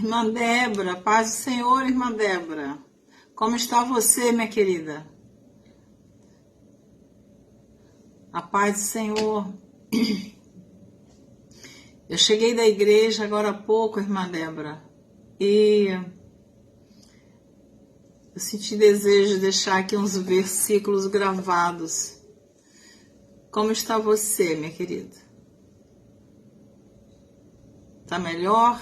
Irmã Débora, paz do Senhor, irmã Débora. Como está você, minha querida? A paz do Senhor. Eu cheguei da igreja agora há pouco, irmã Débora, e eu senti desejo de deixar aqui uns versículos gravados. Como está você, minha querida? Está melhor?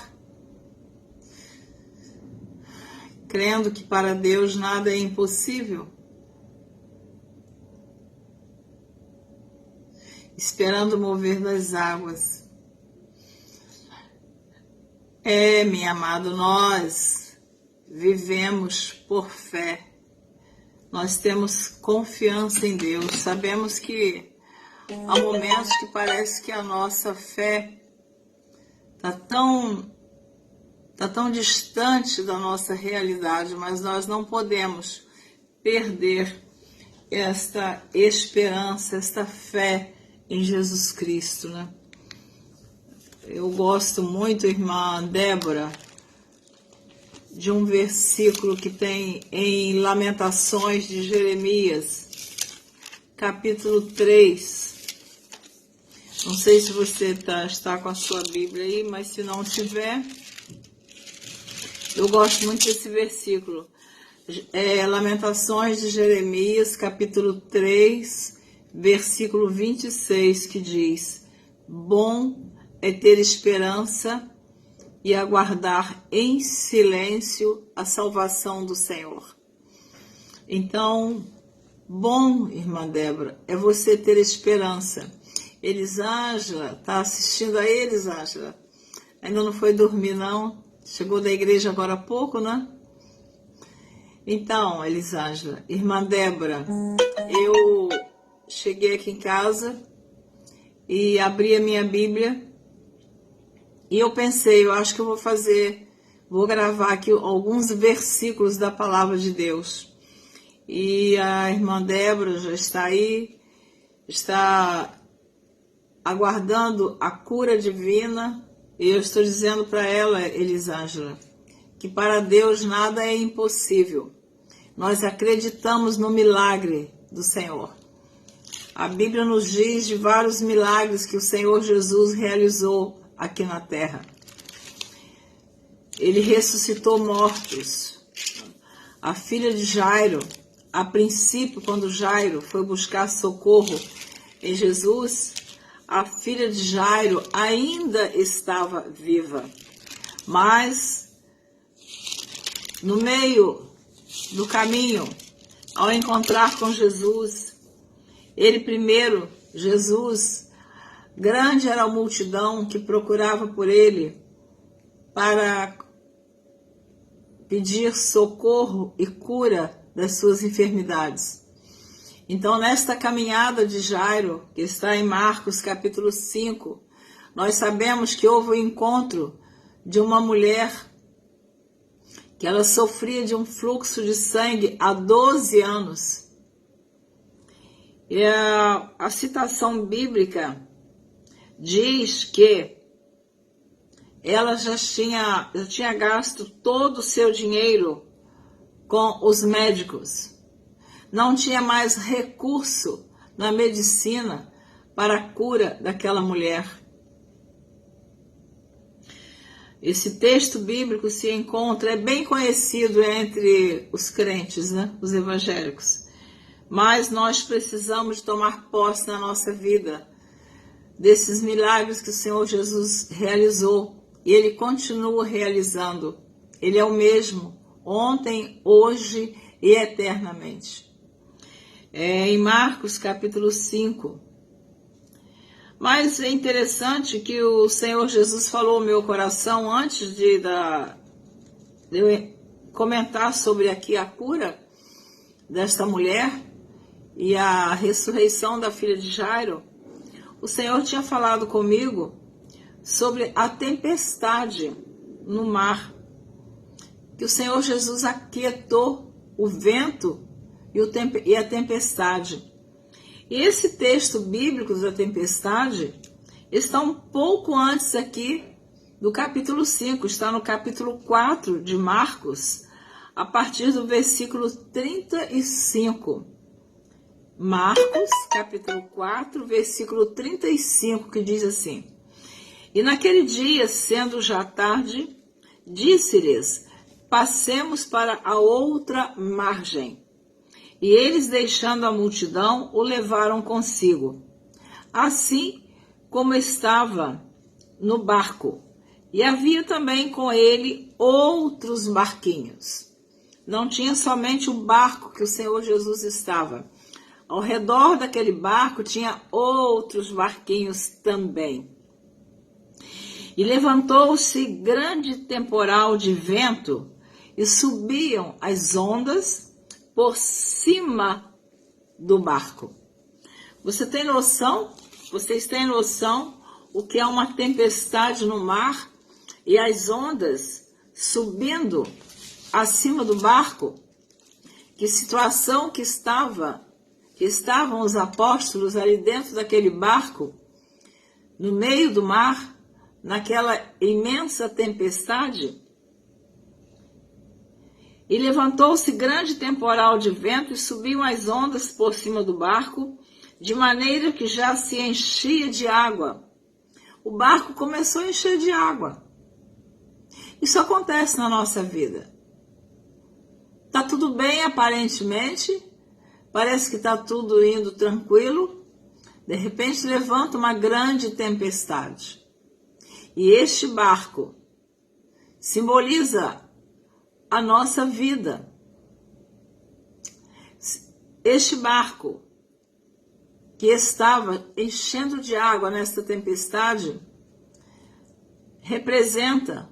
Crendo que para Deus nada é impossível? Esperando o mover das águas. Minha amada, nós vivemos por fé. Nós temos confiança em Deus. Sabemos que há momentos que parece que a nossa fé está tão distante da nossa realidade, mas nós não podemos perder esta esperança, esta fé em Jesus Cristo, né? Eu gosto muito, irmã Débora, de um versículo que tem em Lamentações de Jeremias, capítulo 3. Não sei se você está com a sua Bíblia aí, mas se não tiver, eu gosto muito desse versículo. Lamentações de Jeremias, capítulo 3, versículo 26, que diz: Bom é ter esperança e aguardar em silêncio a salvação do Senhor. Então, bom, irmã Débora, é você ter esperança. Elisângela, está assistindo a Elisângela? Ainda não foi dormir, não? Chegou da igreja agora há pouco, né? Então, Elisângela, irmã Débora, eu cheguei aqui em casa e abri a minha Bíblia e eu pensei, eu acho que eu vou gravar aqui alguns versículos da palavra de Deus. E a irmã Débora já está aí, está aguardando a cura divina, e eu estou dizendo para ela, Elisângela, que para Deus nada é impossível. Nós acreditamos no milagre do Senhor. A Bíblia nos diz de vários milagres que o Senhor Jesus realizou aqui na terra. Ele ressuscitou mortos. A filha de Jairo, a princípio, quando Jairo foi buscar socorro em Jesus, a filha de Jairo ainda estava viva. Mas, no meio do caminho, ao encontrar com Jesus, Jesus, grande era a multidão que procurava por ele para pedir socorro e cura das suas enfermidades. Então, nesta caminhada de Jairo, que está em Marcos capítulo 5, nós sabemos que houve o encontro de uma mulher que ela sofria de um fluxo de sangue há 12 anos. E a citação bíblica diz que ela já tinha gasto todo o seu dinheiro com os médicos. Não tinha mais recurso na medicina para a cura daquela mulher. Esse texto bíblico se encontra, é bem conhecido entre os crentes, né? Os evangélicos. Mas nós precisamos tomar posse na nossa vida desses milagres que o Senhor Jesus realizou. E Ele continua realizando. Ele é o mesmo, ontem, hoje e eternamente. Em Marcos capítulo 5. Mas é interessante que o Senhor Jesus falou ao meu coração antes de eu comentar sobre aqui a cura desta mulher e a ressurreição da filha de Jairo. O Senhor tinha falado comigo sobre a tempestade no mar, que o Senhor Jesus aquietou o vento e a tempestade. E esse texto bíblico da tempestade está um pouco antes aqui do capítulo 5, está no capítulo 4 de Marcos, a partir do versículo 35. Marcos, capítulo 4, versículo 35, que diz assim: E naquele dia, sendo já tarde, disse-lhes: Passemos para a outra margem. E eles, deixando a multidão, o levaram consigo, assim como estava no barco. E havia também com ele outros barquinhos. Não tinha somente o barco que o Senhor Jesus estava. Ao redor daquele barco tinha outros barquinhos também. E levantou-se grande temporal de vento, e subiam as ondas por cima do barco. Vocês têm noção o que é uma tempestade no mar e as ondas subindo acima do barco? Que situação que estavam os apóstolos ali dentro daquele barco, no meio do mar, naquela imensa tempestade? E levantou-se grande temporal de vento e subiam as ondas por cima do barco, de maneira que já se enchia de água. O barco começou a encher de água. Isso acontece na nossa vida. Tá tudo bem aparentemente, parece que está tudo indo tranquilo. De repente levanta uma grande tempestade. E este barco simboliza a nossa vida. Este barco que estava enchendo de água nesta tempestade representa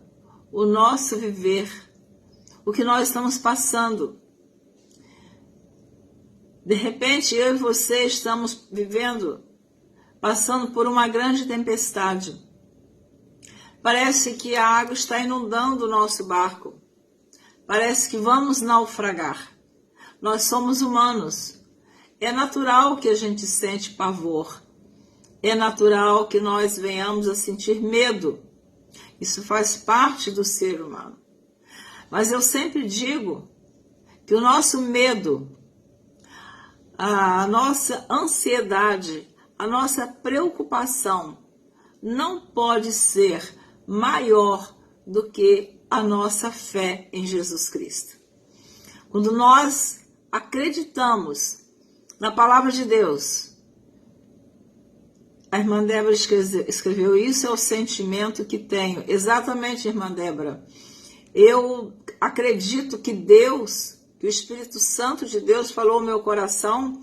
o nosso viver, o que nós estamos passando. De repente, eu e você estamos passando por uma grande tempestade. Parece que a água está inundando o nosso barco. Parece que vamos naufragar. Nós somos humanos. É natural que a gente sente pavor. É natural que nós venhamos a sentir medo. Isso faz parte do ser humano. Mas eu sempre digo que o nosso medo, a nossa ansiedade, a nossa preocupação não pode ser maior do que a nossa fé em Jesus Cristo. Quando nós acreditamos na palavra de Deus, a irmã Débora escreveu isso, é o sentimento que tenho. Exatamente, irmã Débora. Eu acredito que Deus, que o Espírito Santo de Deus falou ao meu coração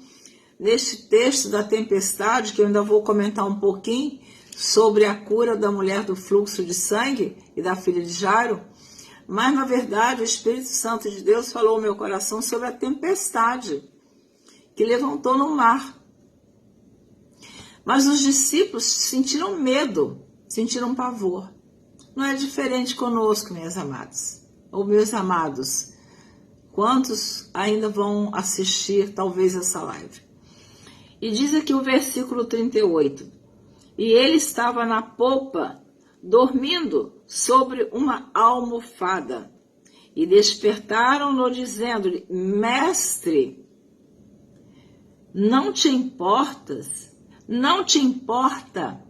neste texto da tempestade, que eu ainda vou comentar um pouquinho sobre a cura da mulher do fluxo de sangue e da filha de Jairo. Mas, na verdade, o Espírito Santo de Deus falou ao meu coração sobre a tempestade que levantou no mar. Mas os discípulos sentiram medo, sentiram pavor. Não é diferente conosco, minhas amadas, ou meus amados. Quantos ainda vão assistir, talvez, essa live? E diz aqui o versículo 38. E ele estava na popa, dormindo sobre uma almofada. E despertaram-no, dizendo-lhe: Mestre, não te importa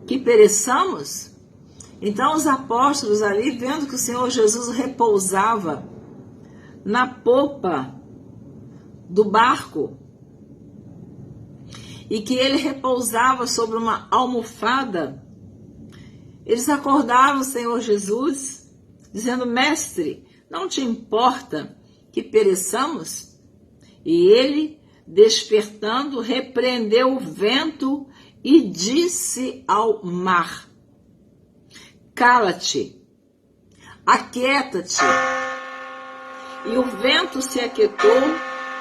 que pereçamos? Então os apóstolos ali, vendo que o Senhor Jesus repousava na popa do barco, e que ele repousava sobre uma almofada, eles acordaram o Senhor Jesus, dizendo: Mestre, não te importa que pereçamos? E ele, despertando, repreendeu o vento e disse ao mar: Cala-te, aquieta-te. E o vento se aquietou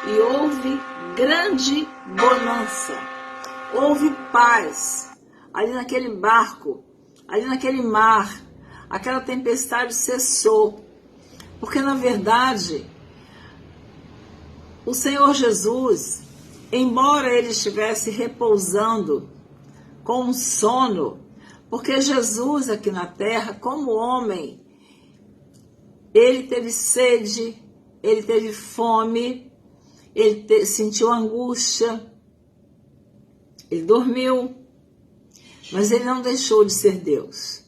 e houve grande bonança. Houve paz ali naquele barco, ali naquele mar. Aquela tempestade cessou. Porque, na verdade, o Senhor Jesus, embora ele estivesse repousando com um sono, Porque Jesus aqui na terra, como homem, ele teve sede, ele teve fome, ele sentiu angústia, ele dormiu, mas ele não deixou de ser Deus.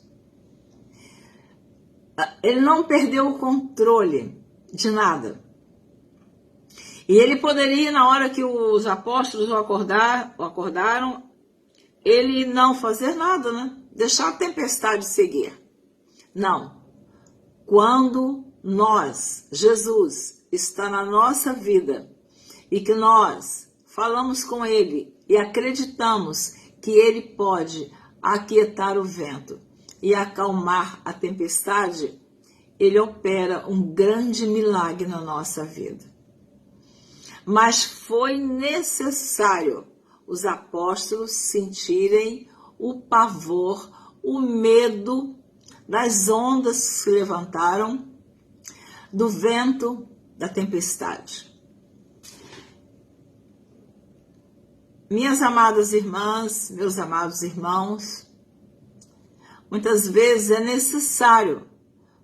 Ele não perdeu o controle de nada. E ele poderia, na hora que os apóstolos o acordaram, ele não fazer nada, né? Deixar a tempestade seguir. Não. Quando nós, Jesus, está na nossa vida e que nós falamos com ele e acreditamos que ele pode aquietar o vento e acalmar a tempestade, ele opera um grande milagre na nossa vida. Mas foi necessário os apóstolos sentirem o pavor, o medo das ondas que se levantaram, do vento, da tempestade. Minhas amadas irmãs, meus amados irmãos, muitas vezes é necessário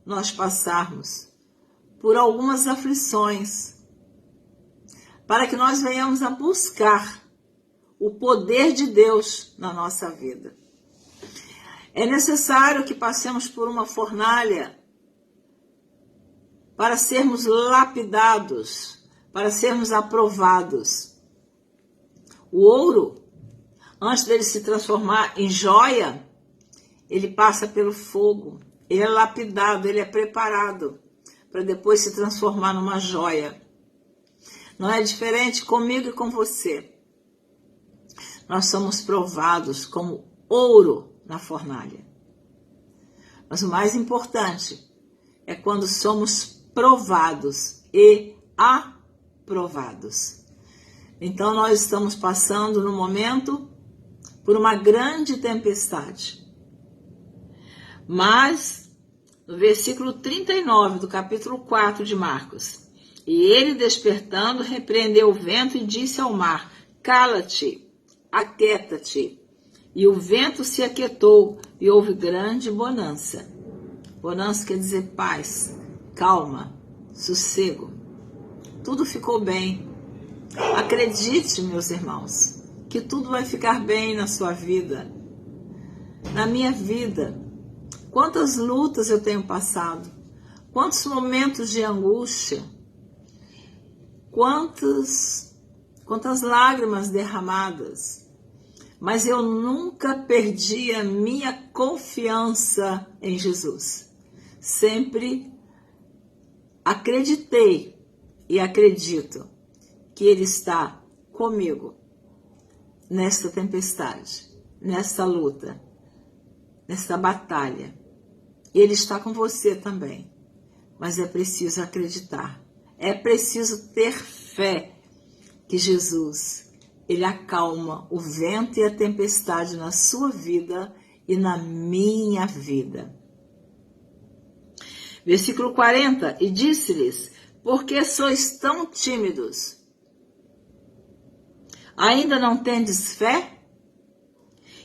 nós passarmos por algumas aflições para que nós venhamos a buscar o poder de Deus na nossa vida. É necessário que passemos por uma fornalha para sermos lapidados, para sermos aprovados. O ouro, antes dele se transformar em joia, ele passa pelo fogo, ele é lapidado, ele é preparado para depois se transformar numa joia. Não é diferente comigo e com você. Nós somos provados como ouro na fornalha. Mas o mais importante é quando somos provados e aprovados. Então nós estamos passando no momento por uma grande tempestade. Mas, no versículo 39 do capítulo 4 de Marcos, e ele despertando repreendeu o vento e disse ao mar, cala-te, aquieta-te. E o vento se aquietou e houve grande bonança. Bonança quer dizer paz, calma, sossego. Tudo ficou bem. Acredite, meus irmãos, que tudo vai ficar bem na sua vida, na minha vida. Quantas lutas eu tenho passado, quantos momentos de angústia, quantas lágrimas derramadas, mas eu nunca perdi a minha confiança em Jesus. Sempre acreditei e acredito que Ele está comigo nesta tempestade, nesta luta, nesta batalha. Ele está com você também, mas é preciso acreditar, é preciso ter fé que Jesus, Ele acalma o vento e a tempestade na sua vida e na minha vida. Versículo 40, e disse-lhes, por que sois tão tímidos? Ainda não tendes fé?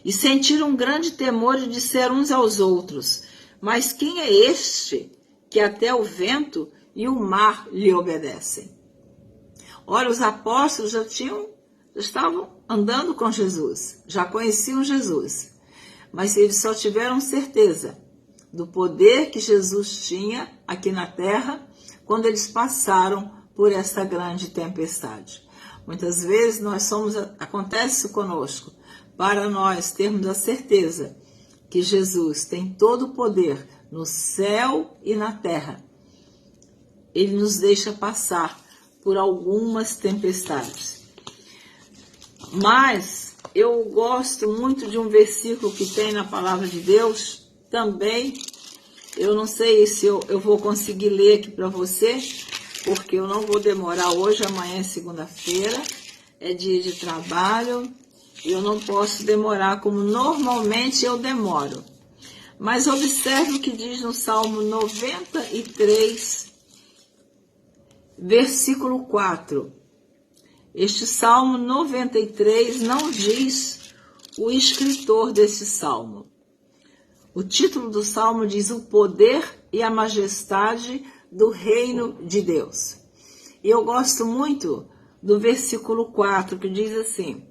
E sentiram um grande temor e disseram uns aos outros, mas quem é este que até o vento e o mar lhe obedecem? Ora, os apóstolos já estavam andando com Jesus, já conheciam Jesus, mas eles só tiveram certeza do poder que Jesus tinha aqui na terra quando eles passaram por esta grande tempestade. Muitas vezes acontece isso conosco, para nós termos a certeza que Jesus tem todo o poder no céu e na terra. Ele nos deixa passar por algumas tempestades. Mas eu gosto muito de um versículo que tem na palavra de Deus também. Eu não sei se eu vou conseguir ler aqui para você, porque eu não vou demorar hoje, amanhã é segunda-feira, é dia de trabalho, e eu não posso demorar como normalmente eu demoro. Mas observe o que diz no Salmo 93, versículo 4. Este Salmo 93 não diz o escritor desse Salmo, O título do salmo diz o poder e a majestade do reino de Deus. E eu gosto muito do versículo 4, que diz assim: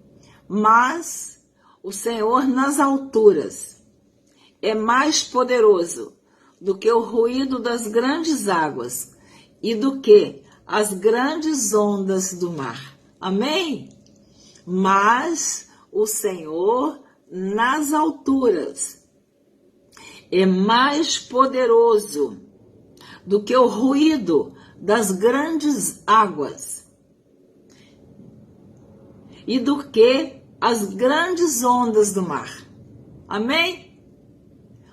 mas o Senhor nas alturas é mais poderoso do que o ruído das grandes águas e do que as grandes ondas do mar. Amém? Mas o Senhor nas alturas é mais poderoso do que o ruído das grandes águas e do que as grandes ondas do mar. Amém?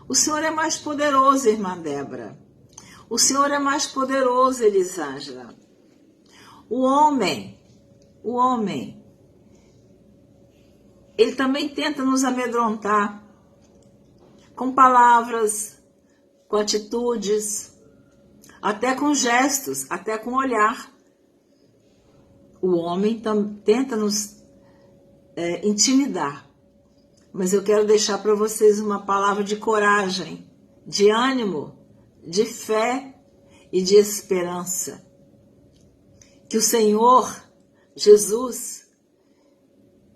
O Senhor é mais poderoso, irmã Débora. O Senhor é mais poderoso, Elisângela. O homem, ele também tenta nos amedrontar com palavras, com atitudes, até com gestos, até com olhar. O homem tenta nos intimidar. Mas eu quero deixar para vocês uma palavra de coragem, de ânimo, de fé e de esperança. Que o Senhor Jesus,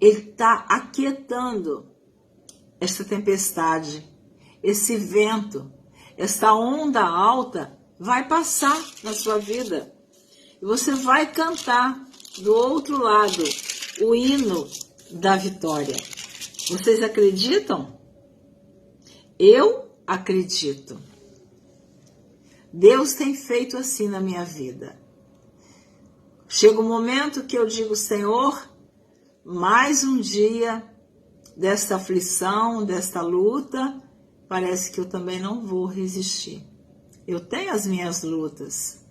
Ele está aquietando esta tempestade, esse vento, esta onda alta vai passar na sua vida. E você vai cantar do outro lado o hino da vitória. Vocês acreditam? Eu acredito. Deus tem feito assim na minha vida. Chega um momento que eu digo: Senhor, mais um dia desta aflição, desta luta, parece que eu também não vou resistir. Eu tenho as minhas lutas,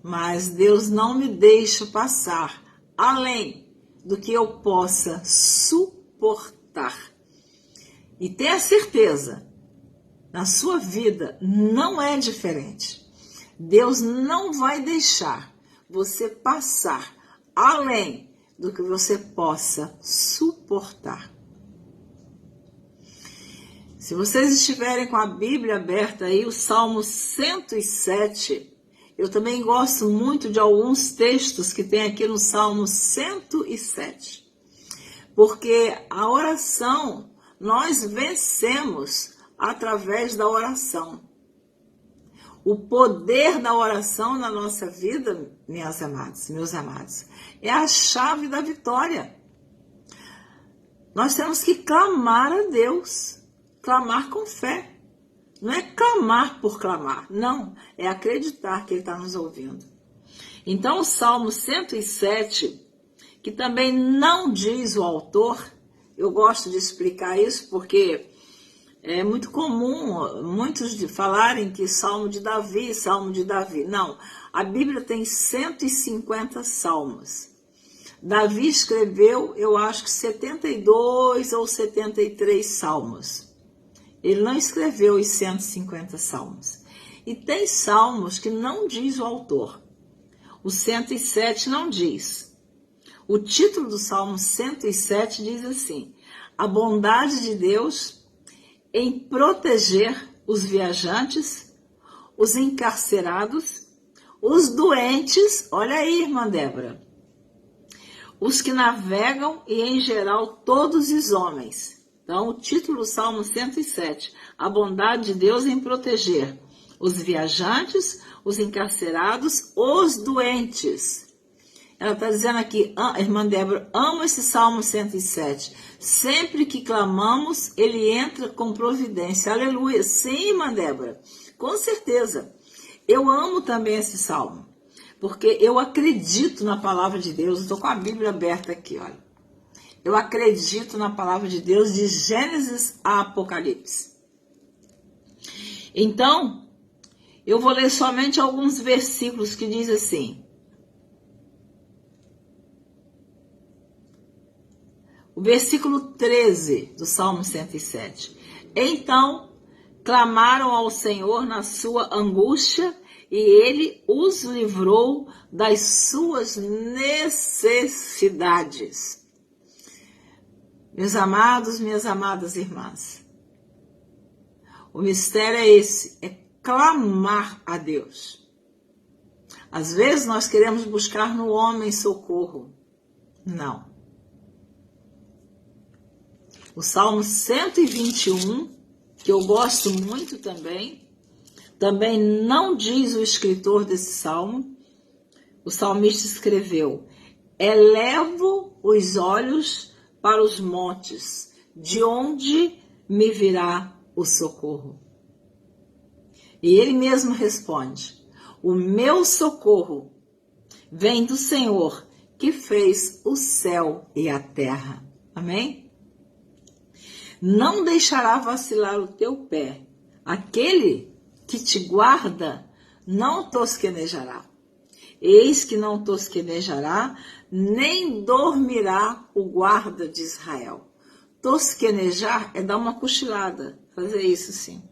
mas Deus não me deixa passar além do que eu possa suportar. E tenha certeza, na sua vida não é diferente. Deus não vai deixar você passar além do que você possa suportar. Se vocês estiverem com a Bíblia aberta aí, o Salmo 107, eu também gosto muito de alguns textos que tem aqui no Salmo 107. Porque a oração, nós vencemos através da oração. O poder da oração na nossa vida, meus amados, é a chave da vitória. Nós temos que clamar a Deus, clamar com fé. Não é clamar por clamar, não, é acreditar que Ele está nos ouvindo. Então o Salmo 107, que também não diz o autor, eu gosto de explicar isso porque é muito comum muitos falarem que Salmo de Davi. Não, a Bíblia tem 150 salmos. Davi escreveu, eu acho que 72 ou 73 salmos. Ele não escreveu os 150 salmos. E tem salmos que não diz o autor. O 107 não diz. O título do Salmo 107 diz assim: a bondade de Deus em proteger os viajantes, os encarcerados, os doentes, olha aí, irmã Débora, os que navegam e, em geral, todos os homens. Então, o título do Salmo 107, a bondade de Deus em proteger os viajantes, os encarcerados, os doentes. Ela está dizendo aqui, irmã Débora, amo esse Salmo 107. Sempre que clamamos, ele entra com providência. Aleluia. Sim, irmã Débora, com certeza. Eu amo também esse Salmo, porque eu acredito na palavra de Deus. Estou com a Bíblia aberta aqui, olha. Eu acredito na palavra de Deus de Gênesis a Apocalipse. Então, eu vou ler somente alguns versículos que diz assim. O versículo 13 do Salmo 107. Então, clamaram ao Senhor na sua angústia e Ele os livrou das suas necessidades. Meus amados, minhas amadas irmãs, O mistério é esse, é clamar a Deus. Às vezes nós queremos buscar no homem socorro. Não. O Salmo 121, que eu gosto muito também não diz o escritor desse salmo. O salmista escreveu: elevo os olhos para os montes, de onde me virá o socorro? E ele mesmo responde: o meu socorro vem do Senhor, que fez o céu e a terra. Amém? Não deixará vacilar o teu pé. Aquele que te guarda não tosquenejará. Eis que não tosquenejará, nem dormirá o guarda de Israel. Tosquenejar é dar uma cochilada, fazer isso assim.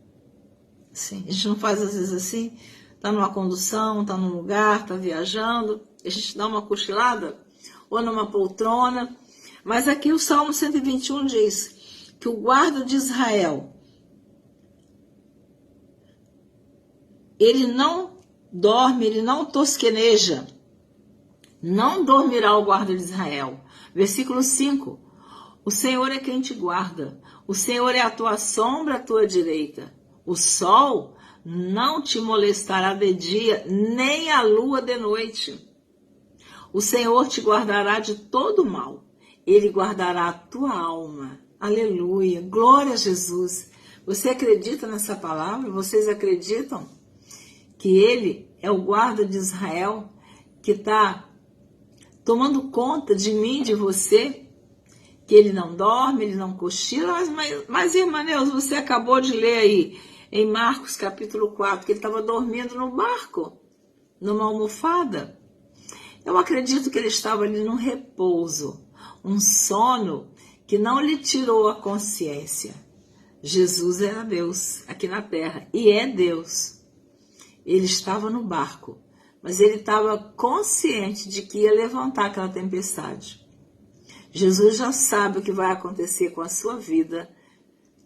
Sim, a gente não faz às vezes assim, tá numa condução, tá num lugar, tá viajando, a gente dá uma cochilada, ou numa poltrona. Mas aqui o Salmo 121 diz que o guarda de Israel, ele não dorme, ele não tosqueneja, não dormirá o guarda de Israel. Versículo 5, o Senhor é quem te guarda, o Senhor é a tua sombra, a tua direita. O sol não te molestará de dia, nem a lua de noite. O Senhor te guardará de todo mal, ele guardará a tua alma. Aleluia, glória a Jesus. Você acredita nessa palavra? Vocês acreditam que ele é o guarda de Israel, que está tomando conta de mim, de você, que ele não dorme, ele não cochila? Mas irmã Neuza, você acabou de ler aí, em Marcos capítulo 4, que ele estava dormindo no barco, numa almofada. Eu acredito que ele estava ali num repouso, um sono que não lhe tirou a consciência. Jesus era Deus aqui na terra, e é Deus. Ele estava no barco, mas ele estava consciente de que ia levantar aquela tempestade. Jesus já sabe o que vai acontecer com a sua vida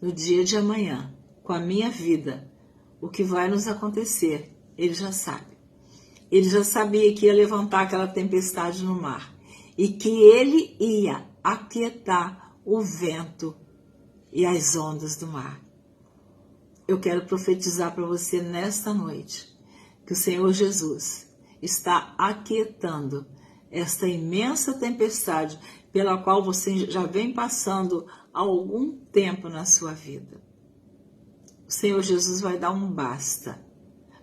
no dia de amanhã, com a minha vida, o que vai nos acontecer, ele já sabe. Ele já sabia que ia levantar aquela tempestade no mar e que ele ia aquietar o vento e as ondas do mar. Eu quero profetizar para você nesta noite que o Senhor Jesus está aquietando esta imensa tempestade pela qual você já vem passando há algum tempo na sua vida. O Senhor Jesus vai dar um basta,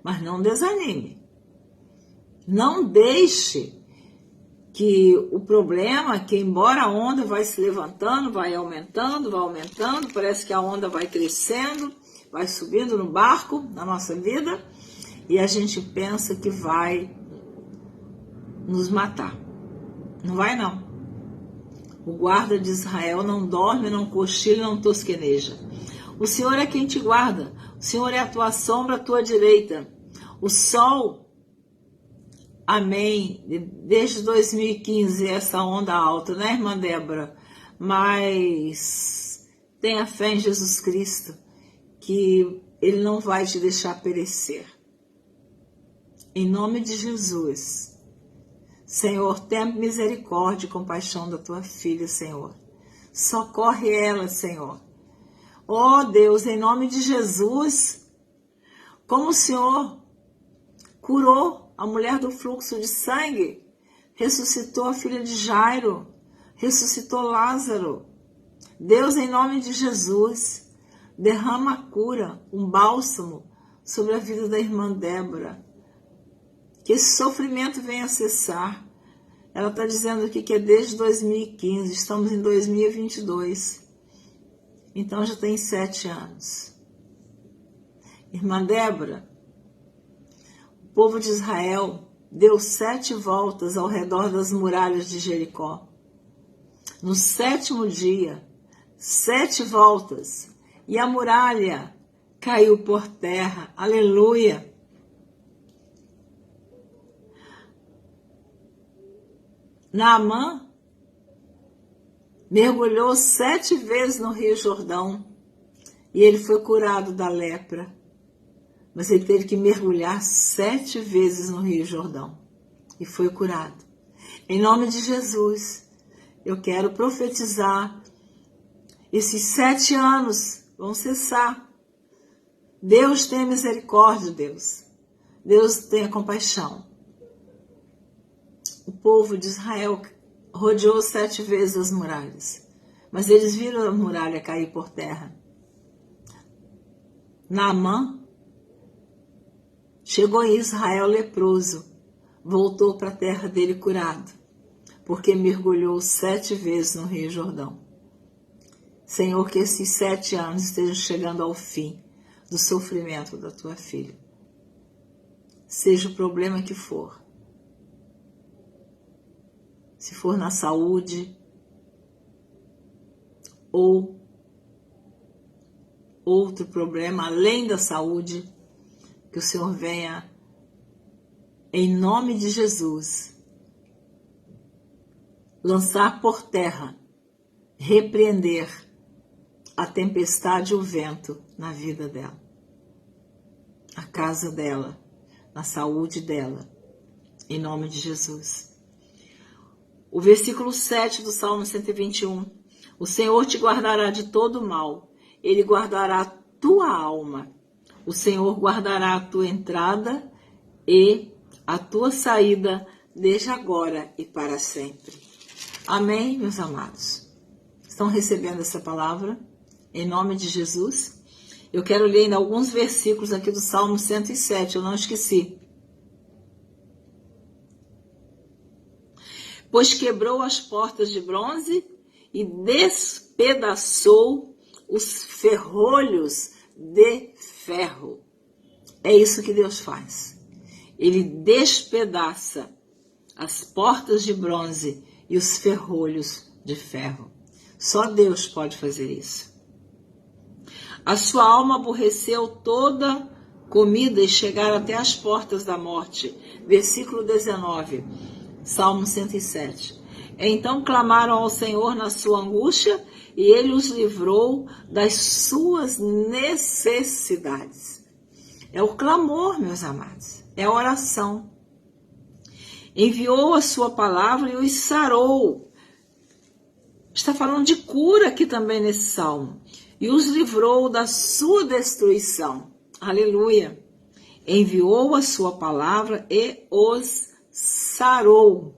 mas não desanime. Não deixe que o problema, que embora a onda vai se levantando, vai aumentando, parece que a onda vai crescendo, vai subindo no barco, na nossa vida, e a gente pensa que vai nos matar. Não vai, não. O guarda de Israel não dorme, não cochila, não tosqueneja. O Senhor é quem te guarda. O Senhor é a tua sombra, a tua direita. O sol, amém, desde 2015, essa onda alta, né, irmã Débora? Mas tenha fé em Jesus Cristo, que ele não vai te deixar perecer. Em nome de Jesus. Senhor, tenha misericórdia e compaixão da tua filha, Senhor. Socorre ela, Senhor. Oh, Deus, em nome de Jesus, como o Senhor curou a mulher do fluxo de sangue, ressuscitou a filha de Jairo, ressuscitou Lázaro. Deus, em nome de Jesus, derrama a cura, um bálsamo sobre a vida da irmã Débora. Que esse sofrimento venha a cessar. Ela está dizendo aqui que é desde 2015, estamos em 2022. Então já tem 7 anos. Irmã Débora, o povo de Israel deu 7 voltas ao redor das muralhas de Jericó. No 7º dia, 7 voltas, e a muralha caiu por terra. Aleluia! Naamã mergulhou 7 vezes no Rio Jordão e ele foi curado da lepra, mas ele teve que mergulhar 7 vezes no Rio Jordão e foi curado. Em nome de Jesus, eu quero profetizar, esses 7 anos vão cessar. Deus tenha misericórdia, Deus tenha compaixão. O povo de Israel rodeou 7 vezes as muralhas, mas eles viram a muralha cair por terra. Naamã chegou em Israel leproso, voltou para a terra dele curado, porque mergulhou 7 vezes no Rio Jordão. Senhor, que esses 7 anos estejam chegando ao fim do sofrimento da tua filha. Seja o problema que for. Se for na saúde ou outro problema além da saúde, que o Senhor venha, em nome de Jesus, lançar por terra, repreender a tempestade e o vento na vida dela, na casa dela, na saúde dela, em nome de Jesus. O versículo 7 do Salmo 121. O Senhor te guardará de todo mal, Ele guardará a tua alma. O Senhor guardará a tua entrada e a tua saída, desde agora e para sempre. Amém, meus amados? Estão recebendo essa palavra? Em nome de Jesus? Eu quero ler ainda alguns versículos aqui do Salmo 107, eu não esqueci. Pois quebrou as portas de bronze e despedaçou os ferrolhos de ferro. É isso que Deus faz. Ele despedaça as portas de bronze e os ferrolhos de ferro. Só Deus pode fazer isso. A sua alma aborreceu toda comida e chegaram até as portas da morte. Versículo 19, Salmo 107. Então clamaram ao Senhor na sua angústia e Ele os livrou das suas necessidades. É o clamor, meus amados. É a oração. Enviou a sua palavra e os sarou. Está falando de cura aqui também nesse salmo. E os livrou da sua destruição. Aleluia. Enviou a sua palavra e os sarou.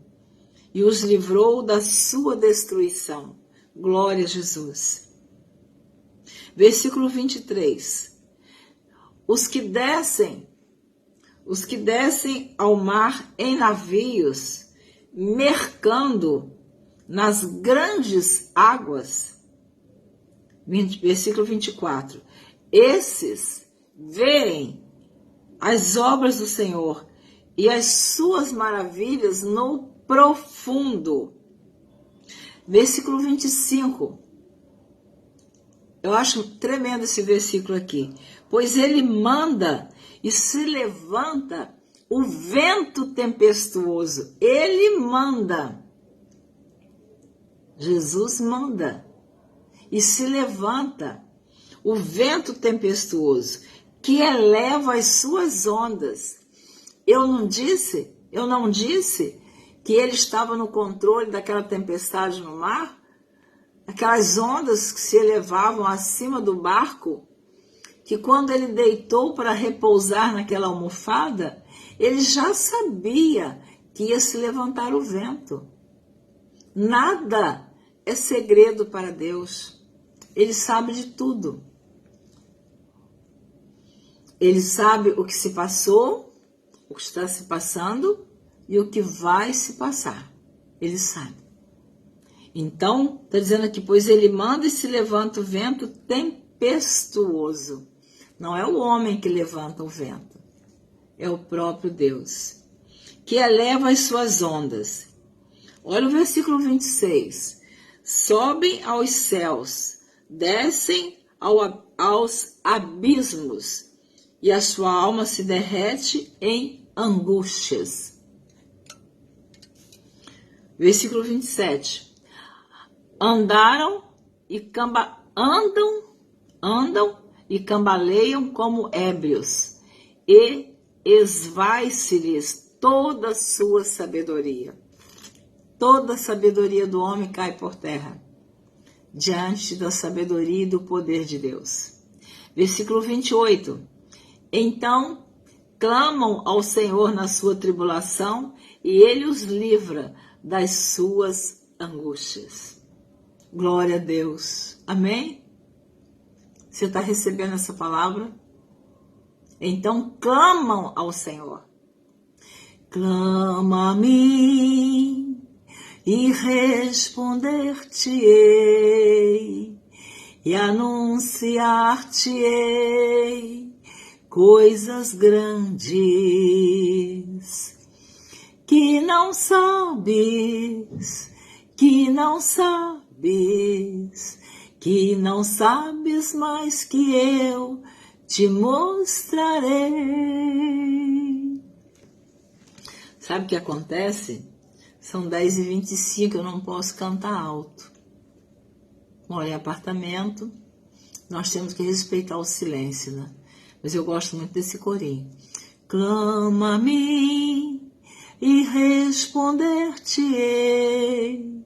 E os livrou da sua destruição. Glória a Jesus. Versículo 23. Os que descem ao mar em navios, mercando nas grandes águas. Versículo 24. Esses veem as obras do Senhor e as suas maravilhas no profundo. Versículo 25. Eu acho tremendo esse versículo aqui. Pois ele manda e se levanta o vento tempestuoso. Ele manda. Jesus manda. E se levanta o vento tempestuoso, que eleva as suas ondas. Eu não disse que ele estava no controle daquela tempestade no mar? Aquelas ondas que se elevavam acima do barco, que quando ele deitou para repousar naquela almofada, ele já sabia que ia se levantar o vento. Nada é segredo para Deus. Ele sabe de tudo. Ele sabe o que se passou, o que está se passando e o que vai se passar. Ele sabe. Então, está dizendo aqui, pois ele manda e se levanta o vento tempestuoso. Não é o homem que levanta o vento, é o próprio Deus, que eleva as suas ondas. Olha o versículo 26. Sobem aos céus, descem aos abismos, e a sua alma se derrete em angústias. Versículo 27. Andam e cambaleiam como ébrios, e esvai-se-lhes toda a sua sabedoria. Toda a sabedoria do homem cai por terra, diante da sabedoria e do poder de Deus. Versículo 28. Então clamam ao Senhor na sua tribulação, e Ele os livra das suas angústias. Glória a Deus. Amém? Você está recebendo essa palavra? Então clamam ao Senhor. Clama a mim e responder-te-ei e anunciar-te-ei coisas grandes que não sabes, que não sabes, que não sabes mais que eu te mostrarei. Sabe o que acontece? São 10h25, eu não posso cantar alto. Moro em apartamento, nós temos que respeitar o silêncio, né? Mas eu gosto muito desse corinho. Clama a mim e responder-te-ei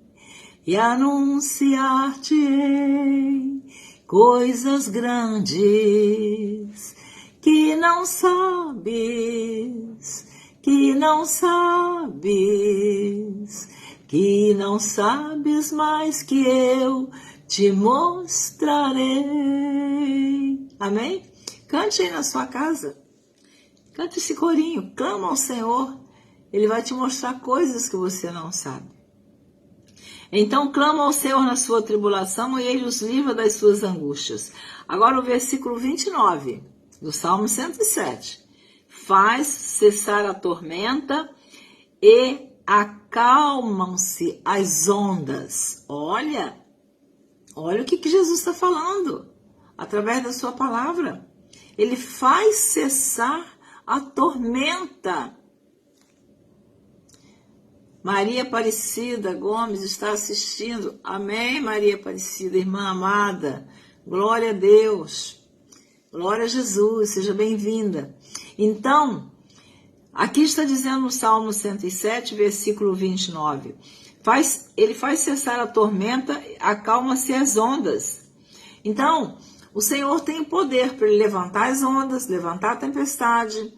e anunciar-te-ei coisas grandes que não sabes, que não sabes, que não sabes mais que eu te mostrarei. Amém? Cante aí na sua casa. Cante esse corinho. Clama ao Senhor. Ele vai te mostrar coisas que você não sabe. Então clama ao Senhor na sua tribulação e Ele os livra das suas angústias. Agora o versículo 29 do Salmo 107. Faz cessar a tormenta e acalmam-se as ondas. Olha o que Jesus está falando através da sua palavra. Ele faz cessar a tormenta. Maria Aparecida Gomes está assistindo. Amém, Maria Aparecida, irmã amada. Glória a Deus. Glória a Jesus, seja bem-vinda. Então, aqui está dizendo no Salmo 107, versículo 29. Ele faz cessar a tormenta, acalma-se as ondas. Então, o Senhor tem o poder para levantar as ondas, levantar a tempestade,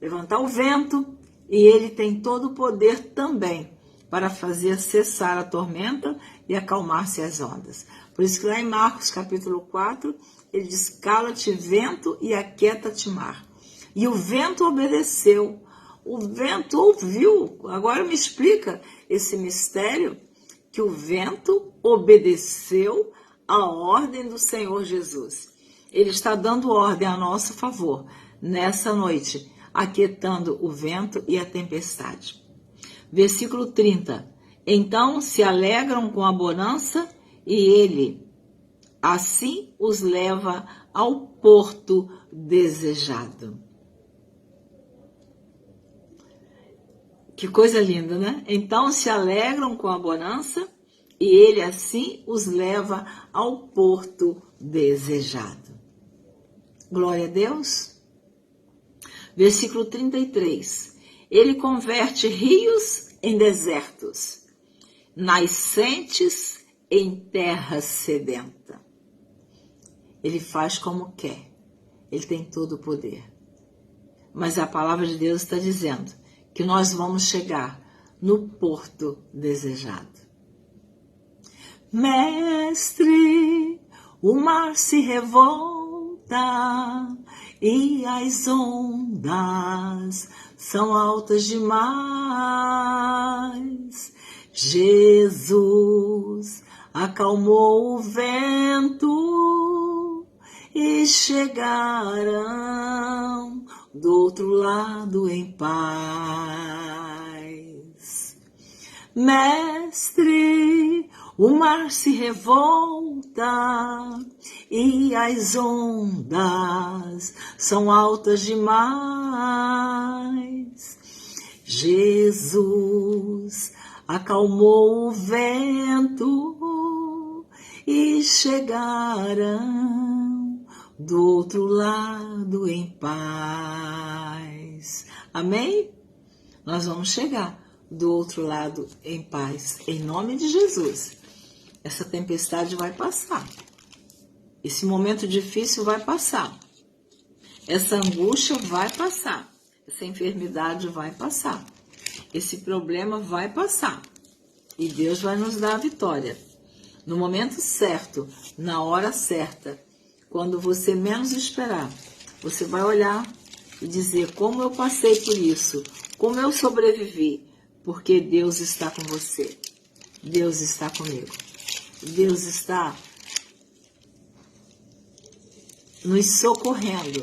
levantar o vento, e Ele tem todo o poder também para fazer cessar a tormenta e acalmar-se as ondas. Por isso que lá em Marcos capítulo 4, ele diz, cala-te vento e aquieta-te mar. E o vento obedeceu, o vento ouviu. Agora me explica esse mistério, que o vento obedeceu a ordem do Senhor Jesus. Ele está dando ordem a nosso favor nessa noite, aquietando o vento e a tempestade. Versículo 30. Então se alegram com a bonança e Ele assim os leva ao porto desejado. Que coisa linda, né? Então se alegram com a bonança e Ele assim os leva ao porto desejado. Glória a Deus. Versículo 33. Ele converte rios em desertos, nascentes em terra sedenta. Ele faz como quer. Ele tem todo o poder. Mas a palavra de Deus está dizendo que nós vamos chegar no porto desejado. Mestre, o mar se revolta e as ondas são altas demais. Jesus acalmou o vento e chegaram do outro lado em paz. Mestre, o mar se revolta e as ondas são altas demais. Jesus acalmou o vento e chegaram do outro lado em paz. Amém? Nós vamos chegar do outro lado em paz, em nome de Jesus. Essa tempestade vai passar. Esse momento difícil vai passar. Essa angústia vai passar. Essa enfermidade vai passar. Esse problema vai passar. E Deus vai nos dar a vitória. No momento certo, na hora certa, quando você menos esperar, você vai olhar e dizer: como eu passei por isso, como eu sobrevivi, porque Deus está com você. Deus está comigo. Deus está nos socorrendo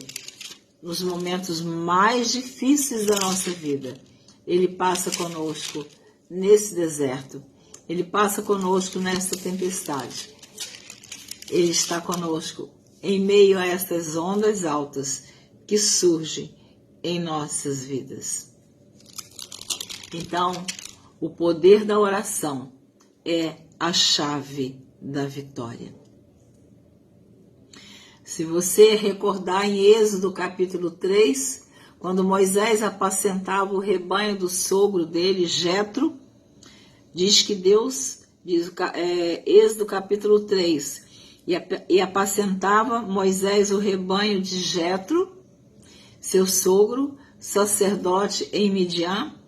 nos momentos mais difíceis da nossa vida. Ele passa conosco nesse deserto. Ele passa conosco nessa tempestade. Ele está conosco em meio a estas ondas altas que surgem em nossas vidas. Então, o poder da oração é a chave da vitória. Se você recordar em Êxodo capítulo 3, quando Moisés apacentava o rebanho do sogro dele, Jetro, diz que Deus, Êxodo capítulo 3, e apacentava Moisés o rebanho de Jetro, seu sogro, sacerdote em Midian,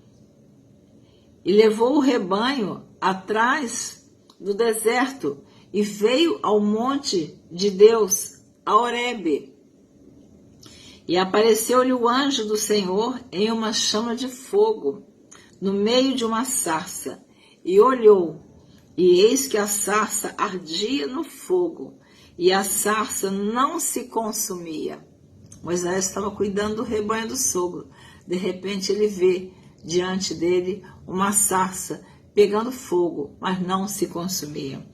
e levou o rebanho atrás do deserto e veio ao monte de Deus, a Horebe. E apareceu-lhe o anjo do Senhor em uma chama de fogo, no meio de uma sarça, e olhou, e eis que a sarça ardia no fogo, e a sarça não se consumia. Moisés estava cuidando do rebanho do sogro. De repente ele vê diante dele uma sarça pegando fogo, mas não se consumia,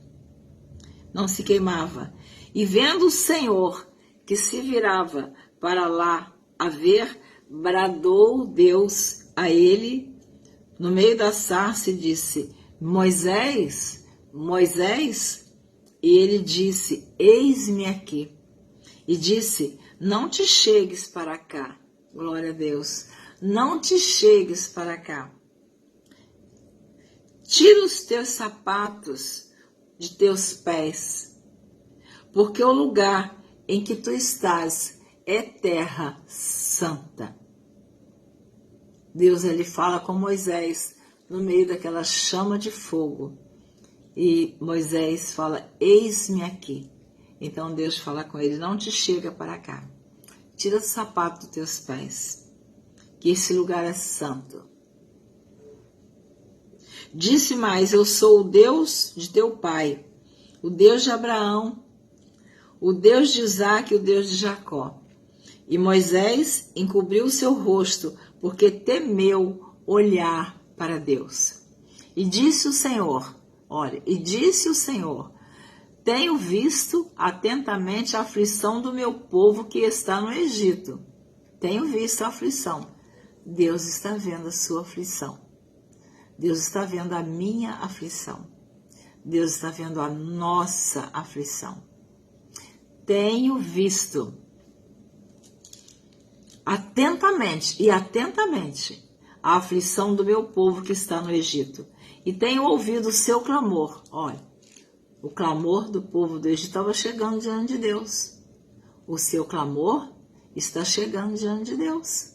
não se queimava. E vendo o Senhor que se virava para lá a ver, bradou Deus a ele no meio da sarça e disse: Moisés, Moisés? E ele disse: eis-me aqui. E disse: não te chegues para cá. Glória a Deus. Não te chegues para cá. Tira os teus sapatos de teus pés, porque o lugar em que tu estás é terra santa. Deus, ele fala com Moisés no meio daquela chama de fogo. E Moisés fala: eis-me aqui. Então Deus fala com ele: não te chega para cá. Tira o sapato dos teus pés, que esse lugar é santo. Disse mais: eu sou o Deus de teu pai, o Deus de Abraão, o Deus de Isaque e o Deus de Jacó. E Moisés encobriu o seu rosto, porque temeu olhar para Deus. E disse o Senhor, tenho visto atentamente a aflição do meu povo que está no Egito. Tenho visto a aflição. Deus está vendo a sua aflição. Deus está vendo a minha aflição. Deus está vendo a nossa aflição. Tenho visto atentamente a aflição do meu povo que está no Egito. E tenho ouvido o seu clamor. Olha, o clamor do povo do Egito estava chegando diante de Deus. O seu clamor está chegando diante de Deus.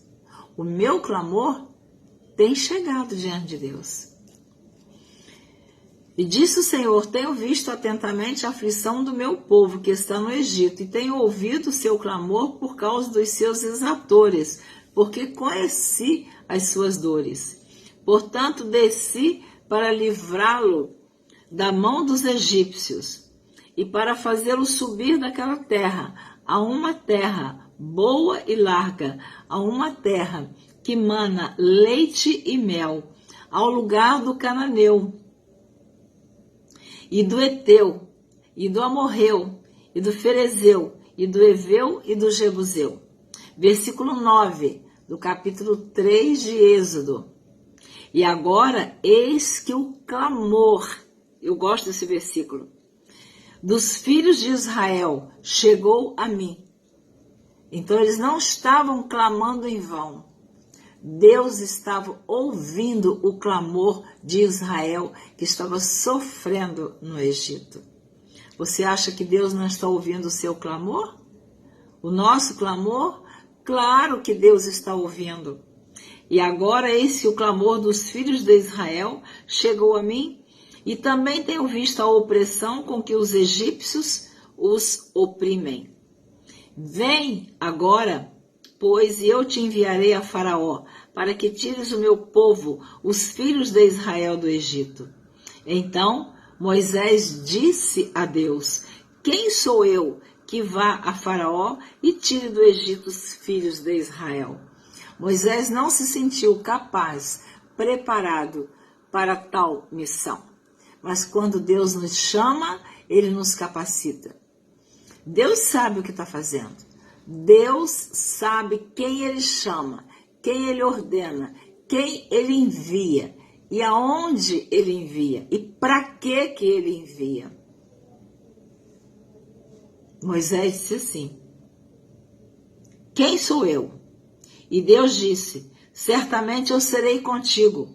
O meu clamor tem chegado diante de Deus. E disse o Senhor: tenho visto atentamente a aflição do meu povo que está no Egito, e tenho ouvido o seu clamor por causa dos seus exatores, porque conheci as suas dores. Portanto, desci para livrá-lo da mão dos egípcios, e para fazê-lo subir daquela terra, a uma terra boa e larga, a uma terra que mana leite e mel, ao lugar do cananeu, e do Eteu, e do Amorreu, e do Ferezeu, e do Eveu, e do Jebuseu. Versículo 9, do capítulo 3 de Êxodo. E agora, eis que o clamor, eu gosto desse versículo, dos filhos de Israel chegou a mim. Então eles não estavam clamando em vão. Deus estava ouvindo o clamor de Israel, que estava sofrendo no Egito. Você acha que Deus não está ouvindo o seu clamor? O nosso clamor? Claro que Deus está ouvindo. E agora eis que o clamor dos filhos de Israel chegou a mim, e também tenho visto a opressão com que os egípcios os oprimem. Vem agora, pois, e eu te enviarei a Faraó, para que tires o meu povo, os filhos de Israel, do Egito. Então Moisés disse a Deus: quem sou eu que vá a Faraó e tire do Egito os filhos de Israel? Moisés não se sentiu capaz, preparado para tal missão. Mas quando Deus nos chama, Ele nos capacita. Deus sabe o que está fazendo. Deus sabe quem Ele chama, quem Ele ordena, quem Ele envia e aonde Ele envia e para que Ele envia. Moisés disse assim: quem sou eu? E Deus disse: certamente eu serei contigo,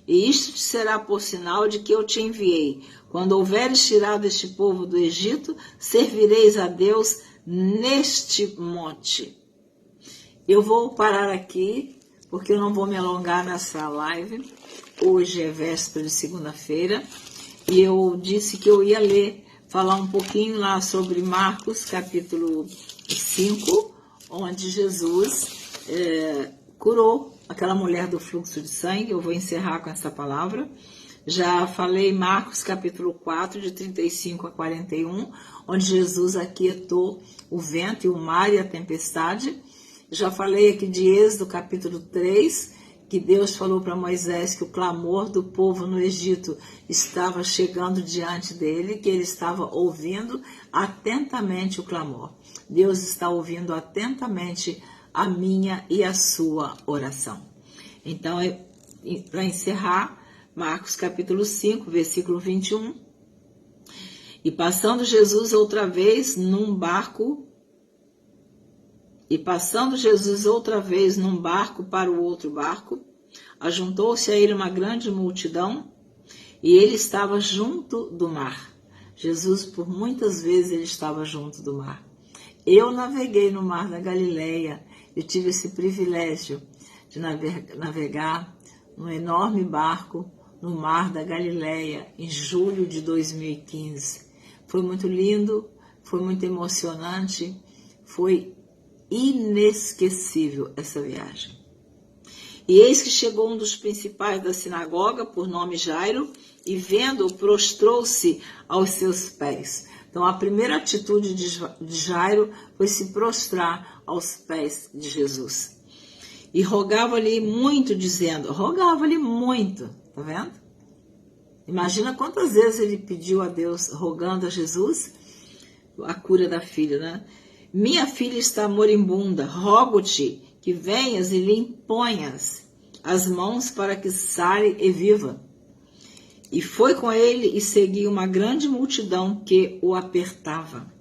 e isto te será por sinal de que eu te enviei. Quando houveres tirado este povo do Egito, servireis a Deus neste monte. Eu vou parar aqui, porque eu não vou me alongar nessa live. Hoje é véspera de segunda-feira, e eu disse que eu ia falar um pouquinho lá sobre Marcos, capítulo 5, onde Jesus curou aquela mulher do fluxo de sangue. Eu vou encerrar com essa palavra. Já falei Marcos capítulo 4, de 35 a 41, onde Jesus aquietou o vento e o mar e a tempestade. Já falei aqui de Êxodo capítulo 3, que Deus falou para Moisés que o clamor do povo no Egito estava chegando diante dele, que ele estava ouvindo atentamente o clamor. Deus está ouvindo atentamente a minha e a sua oração. Então, para encerrar, Marcos capítulo 5, versículo 21. E passando Jesus outra vez num barco para o outro barco, ajuntou-se a ele uma grande multidão, e ele estava junto do mar. Jesus, por muitas vezes, ele estava junto do mar. Eu naveguei no mar da Galileia. Eu tive esse privilégio de navegar num enorme barco no mar da Galileia em julho de 2015. Foi muito lindo, foi muito emocionante, foi inesquecível essa viagem. E eis que chegou um dos principais da sinagoga, por nome Jairo, e vendo-o, prostrou-se aos seus pés. Então, a primeira atitude de Jairo foi se prostrar aos pés de Jesus. E rogava-lhe muito, dizendo, tá vendo? Imagina quantas vezes ele pediu a Deus, rogando a Jesus, a cura da filha, né? Minha filha está moribunda, rogo-te que venhas e lhe imponhas as mãos para que sare e viva. E foi com ele e seguia uma grande multidão que o apertava.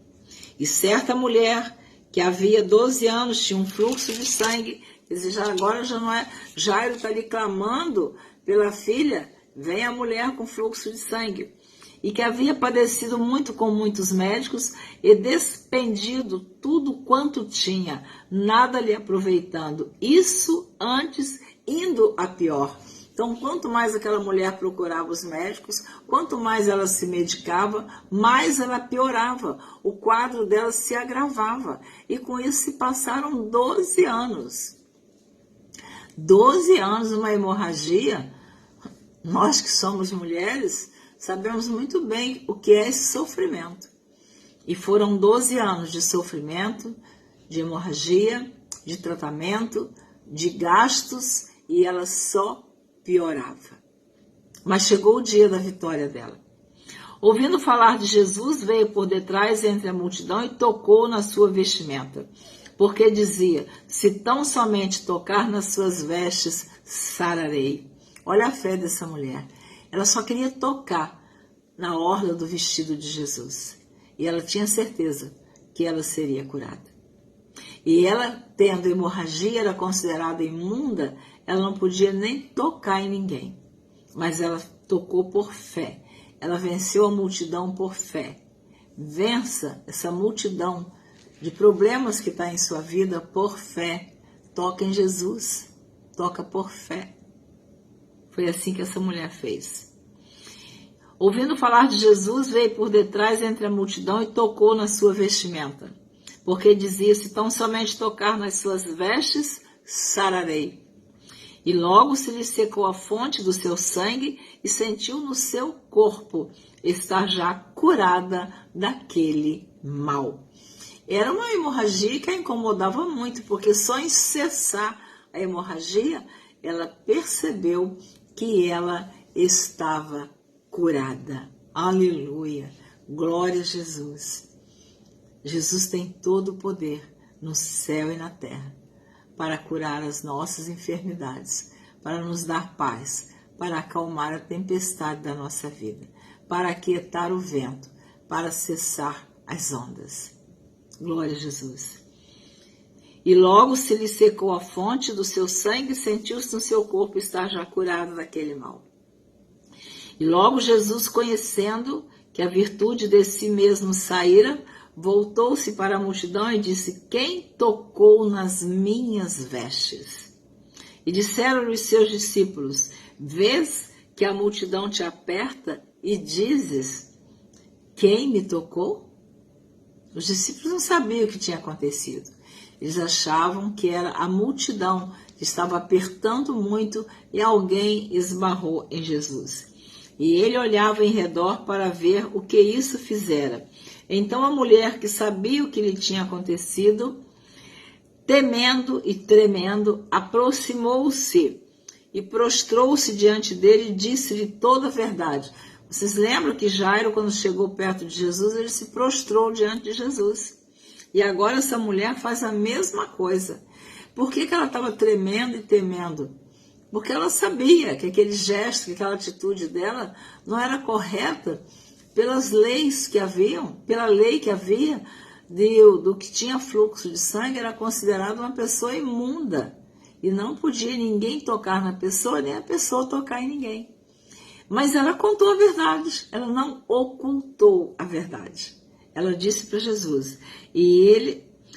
E certa mulher que havia 12 anos tinha um fluxo de sangue. Quer dizer, agora já não é... Jairo está ali clamando pela filha, vem a mulher com fluxo de sangue. E que havia padecido muito com muitos médicos e despendido tudo quanto tinha, nada lhe aproveitando. Isso antes indo a pior. Então, quanto mais aquela mulher procurava os médicos, quanto mais ela se medicava, mais ela piorava. O quadro dela se agravava. E com isso se passaram 12 anos. 12 anos, uma hemorragia. Nós que somos mulheres, sabemos muito bem o que é esse sofrimento. E foram 12 anos de sofrimento, de hemorragia, de tratamento, de gastos, e ela só piorava. Mas chegou o dia da vitória dela. Ouvindo falar de Jesus, veio por detrás entre a multidão e tocou na sua vestimenta. Porque dizia, se tão somente tocar nas suas vestes, sararei. Olha a fé dessa mulher. Ela só queria tocar na orla do vestido de Jesus. E ela tinha certeza que ela seria curada. E ela, tendo hemorragia, era considerada imunda, ela não podia nem tocar em ninguém. Mas ela tocou por fé. Ela venceu a multidão por fé. Vença essa multidão de problemas que está em sua vida por fé. Toca em Jesus. Toca por fé. Foi assim que essa mulher fez. Ouvindo falar de Jesus, veio por detrás entre a multidão e tocou na sua vestimenta. Porque dizia, se tão somente tocar nas suas vestes, sararei. E logo se lhe secou a fonte do seu sangue e sentiu no seu corpo estar já curada daquele mal. Era uma hemorragia que a incomodava muito, porque só em cessar a hemorragia, ela percebeu que ela estava curada. Aleluia! Glória a Jesus! Jesus tem todo o poder no céu e na terra para curar as nossas enfermidades, para nos dar paz, para acalmar a tempestade da nossa vida, para aquietar o vento, para cessar as ondas. Glória a Jesus. E logo se lhe secou a fonte do seu sangue e sentiu-se no seu corpo estar já curado daquele mal. E logo Jesus, conhecendo que a virtude de si mesmo saíra, voltou-se para a multidão e disse, quem tocou nas minhas vestes? E disseram-lhe os seus discípulos, vês que a multidão te aperta e dizes, quem me tocou? Os discípulos não sabiam o que tinha acontecido. Eles achavam que era a multidão que estava apertando muito e alguém esbarrou em Jesus. E ele olhava em redor para ver o que isso fizera. Então a mulher, que sabia o que lhe tinha acontecido, temendo e tremendo, aproximou-se e prostrou-se diante dele e disse-lhe toda a verdade. Vocês lembram que Jairo, quando chegou perto de Jesus, ele se prostrou diante de Jesus. E agora essa mulher faz a mesma coisa. Por que ela estava tremendo e temendo? Porque ela sabia que aquele gesto, que aquela atitude dela não era correta pelas leis que haviam, pela lei que havia do que tinha fluxo de sangue, era considerado uma pessoa imunda. E não podia ninguém tocar na pessoa, nem a pessoa tocar em ninguém. Mas ela contou a verdade, ela não ocultou a verdade. Ela disse para Jesus.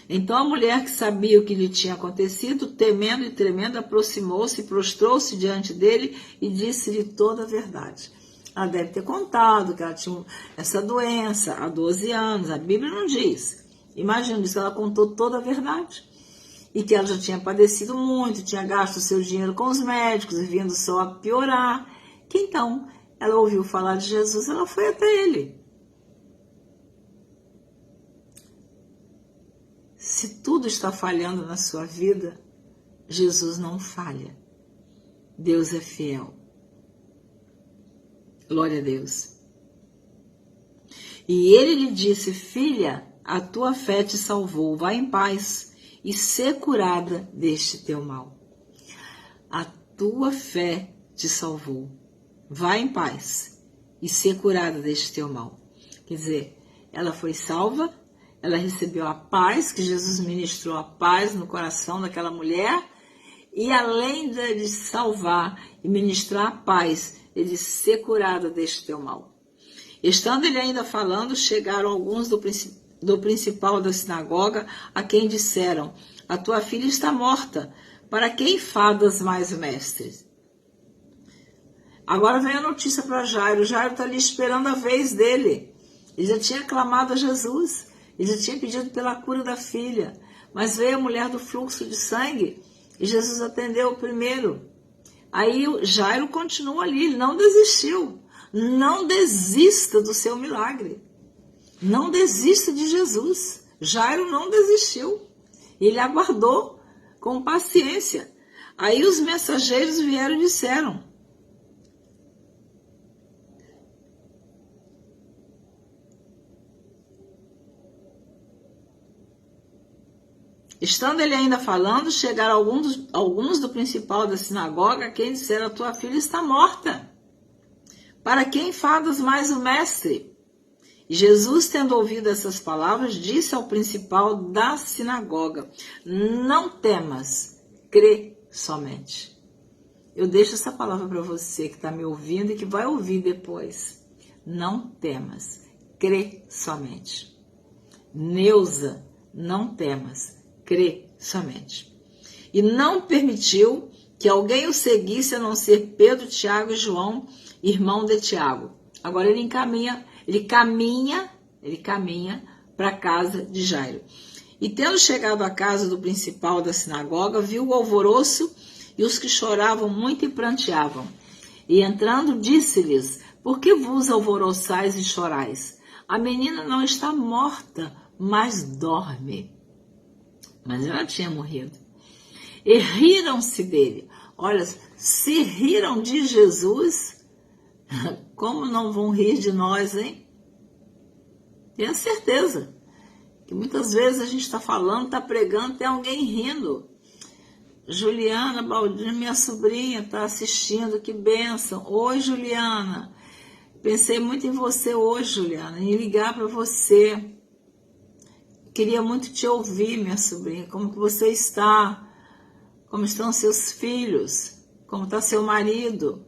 Então a mulher, que sabia o que lhe tinha acontecido, temendo e tremendo, aproximou-se e prostrou-se diante dele e disse-lhe toda a verdade. Ela deve ter contado que ela tinha essa doença há 12 anos, a Bíblia não diz. Imagina isso, ela contou toda a verdade. E que ela já tinha padecido muito, tinha gasto o seu dinheiro com os médicos e vindo só a piorar. Que então ela ouviu falar de Jesus, ela foi até ele. Se tudo está falhando na sua vida, Jesus não falha. Deus é fiel. Glória a Deus. E ele lhe disse, filha, a tua fé te salvou, vai em paz e ser curada deste teu mal. A tua fé te salvou, vai em paz e ser curada deste teu mal. Quer dizer, ela foi salva, ela recebeu a paz, que Jesus ministrou a paz no coração daquela mulher, e além de salvar e ministrar a paz, ele ser curada deste teu mal. Estando ele ainda falando, chegaram alguns do principal da sinagoga, a quem disseram, a tua filha está morta, para que enfadas mais o mestre? Agora vem a notícia para Jairo. Jairo está ali esperando a vez dele. Ele já tinha clamado a Jesus, ele já tinha pedido pela cura da filha, mas veio a mulher do fluxo de sangue e Jesus atendeu primeiro. Aí Jairo continua ali, ele não desistiu. Não desista do seu milagre. Não desista de Jesus. Jairo não desistiu. Ele aguardou com paciência. Aí os mensageiros vieram e disseram, estando ele ainda falando, chegaram alguns do principal da sinagoga, a quem disseram, a tua filha está morta. Para que enfadas mais o mestre? E Jesus, tendo ouvido essas palavras, disse ao principal da sinagoga: não temas, crê somente. Eu deixo essa palavra para você que está me ouvindo e que vai ouvir depois. Não temas, crê somente. Neuza, não temas, crê somente. E não permitiu que alguém o seguisse a não ser Pedro, Tiago e João, irmão de Tiago. Agora ele caminha para a casa de Jairo. E tendo chegado à casa do principal da sinagoga, viu o alvoroço e os que choravam muito e pranteavam. E entrando, disse-lhes: por que vos alvoroçais e chorais? A menina não está morta, mas dorme. Mas ela tinha morrido. E riram-se dele. Olha, se riram de Jesus, como não vão rir de nós, hein? Tenho certeza que muitas vezes a gente está falando, está pregando, tem alguém rindo. Juliana Baldini, minha sobrinha, está assistindo, que bênção. Oi, Juliana. Pensei muito em você hoje, Juliana, em ligar para você. Queria muito te ouvir, minha sobrinha. Como que você está? Como estão seus filhos? Como está seu marido?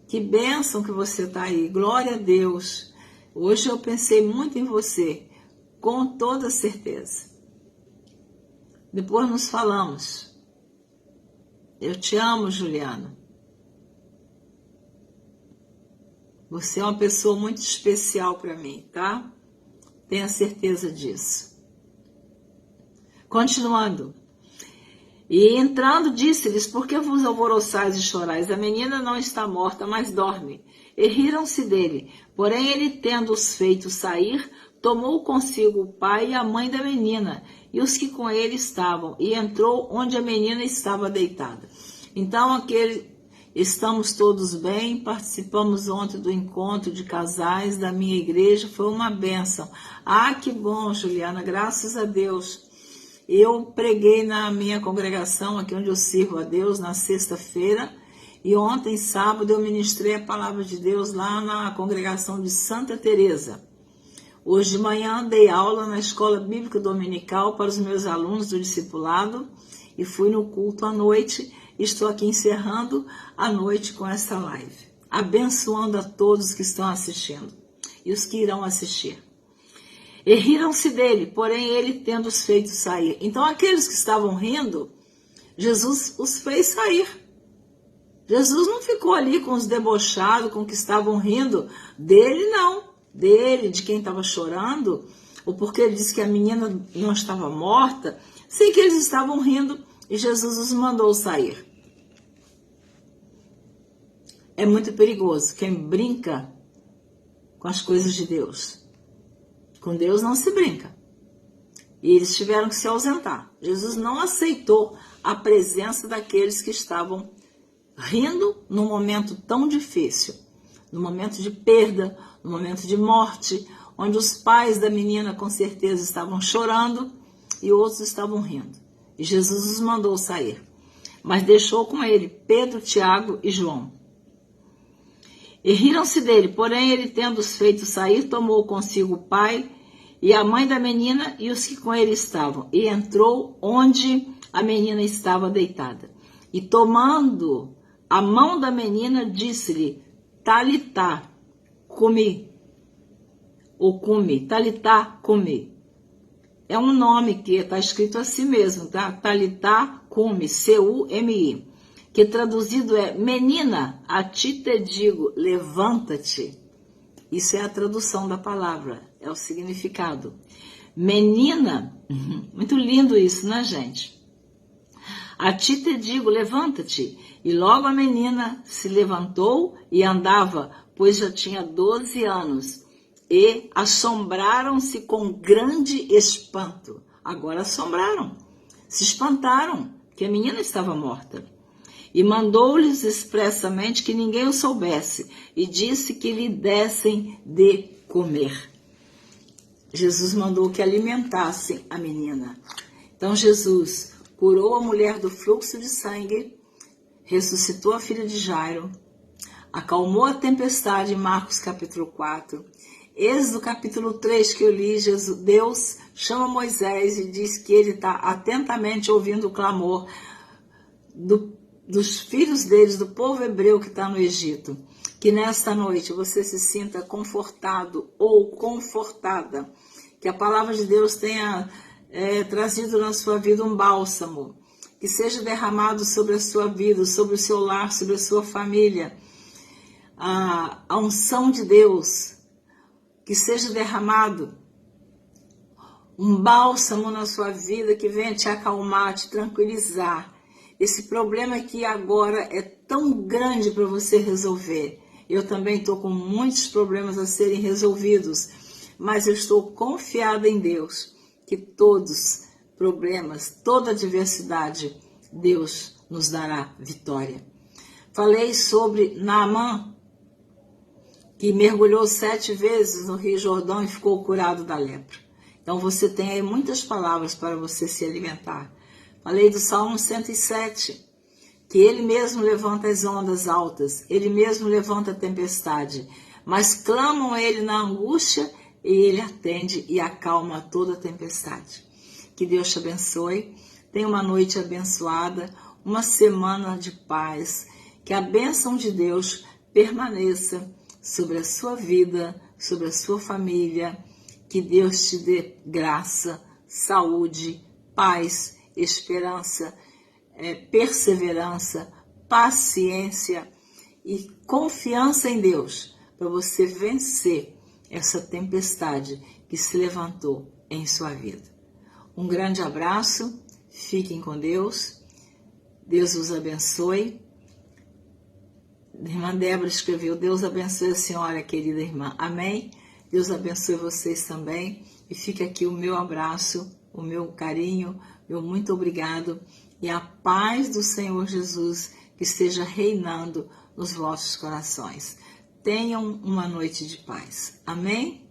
Que bênção que você está aí. Glória a Deus. Hoje eu pensei muito em você, com toda certeza. Depois nos falamos. Eu te amo, Juliana. Você é uma pessoa muito especial para mim, tá? Tenha certeza disso. Continuando. E entrando, disse-lhes: por que vos alvoroçais e chorais? A menina não está morta, mas dorme. E riram-se dele. Porém, ele, tendo-os feito sair, tomou consigo o pai e a mãe da menina, e os que com ele estavam, e entrou onde a menina estava deitada. Então, estamos todos bem, participamos ontem do encontro de casais da minha igreja, foi uma bênção. Ah, que bom, Juliana, graças a Deus. Eu preguei na minha congregação, aqui onde eu sirvo a Deus, na sexta-feira, e ontem, sábado, eu ministrei a palavra de Deus lá na congregação de Santa Teresa. Hoje de manhã dei aula na escola bíblica dominical para os meus alunos do discipulado e fui no culto à noite. Estou aqui encerrando a noite com essa live, abençoando a todos que estão assistindo e os que irão assistir. E riram-se dele, porém ele tendo-os feito sair. Então aqueles que estavam rindo, Jesus os fez sair. Jesus não ficou ali com os debochados, com os que estavam rindo dele, não. Dele, de quem estava chorando, ou porque ele disse que a menina não estava morta, sei que eles estavam rindo e Jesus os mandou sair. É muito perigoso quem brinca com as coisas de Deus. Com Deus não se brinca. E eles tiveram que se ausentar. Jesus não aceitou a presença daqueles que estavam rindo num momento tão difícil, no momento de perda, no momento de morte, onde os pais da menina com certeza estavam chorando e outros estavam rindo. E Jesus os mandou sair, mas deixou com ele Pedro, Tiago e João. E riram-se dele, porém ele, tendo-os feito sair, tomou consigo o pai e a mãe da menina e os que com ele estavam, e entrou onde a menina estava deitada. E tomando a mão da menina, disse-lhe: Talitá, cumi, ou cumi, Talitá, cumi. É um nome que está escrito assim mesmo, tá? Talitá, cumi, C-U-M-I, que traduzido é: menina, a ti te digo, levanta-te. Isso é a tradução da palavra, é o significado. Menina, muito lindo isso, né, gente? A ti te digo, levanta-te. E logo a menina se levantou e andava, pois já tinha 12 anos. E assombraram-se com grande espanto. Agora assombraram, se espantaram, que a menina estava morta. E mandou-lhes expressamente que ninguém o soubesse, e disse que lhe dessem de comer. Jesus mandou que alimentassem a menina. Então Jesus curou a mulher do fluxo de sangue, ressuscitou a filha de Jairo, acalmou a tempestade em Marcos capítulo 4, Êxodo capítulo 3 que eu li, Deus chama Moisés e diz que ele está atentamente ouvindo o clamor dos filhos deles, do povo hebreu que está no Egito. Que nesta noite você se sinta confortado ou confortada, que a palavra de Deus tenha trazido na sua vida um bálsamo, que seja derramado sobre a sua vida, sobre o seu lar, sobre a sua família, a unção de Deus, que seja derramado um bálsamo na sua vida que venha te acalmar, te tranquilizar. Esse problema que agora é tão grande para você resolver. Eu também estou com muitos problemas a serem resolvidos, mas eu estou confiada em Deus, que todos problemas, toda adversidade, Deus nos dará vitória. Falei sobre Naamã, que mergulhou 7 vezes no Rio Jordão e ficou curado da lepra. Então você tem aí muitas palavras para você se alimentar. Falei do Salmo 107, que ele mesmo levanta as ondas altas, ele mesmo levanta a tempestade, mas clamam a ele na angústia e ele atende e acalma toda a tempestade. Que Deus te abençoe, tenha uma noite abençoada, uma semana de paz, que a bênção de Deus permaneça sobre a sua vida, sobre a sua família, que Deus te dê graça, saúde, paz, esperança, perseverança, paciência e confiança em Deus para você vencer essa tempestade que se levantou em sua vida. Um grande abraço, fiquem com Deus, Deus os abençoe. A irmã Débora escreveu, Deus abençoe a senhora, querida irmã. Amém? Deus abençoe vocês também. E fica aqui o meu abraço, o meu carinho, meu muito obrigado. E a paz do Senhor Jesus que esteja reinando nos vossos corações. Tenham uma noite de paz. Amém?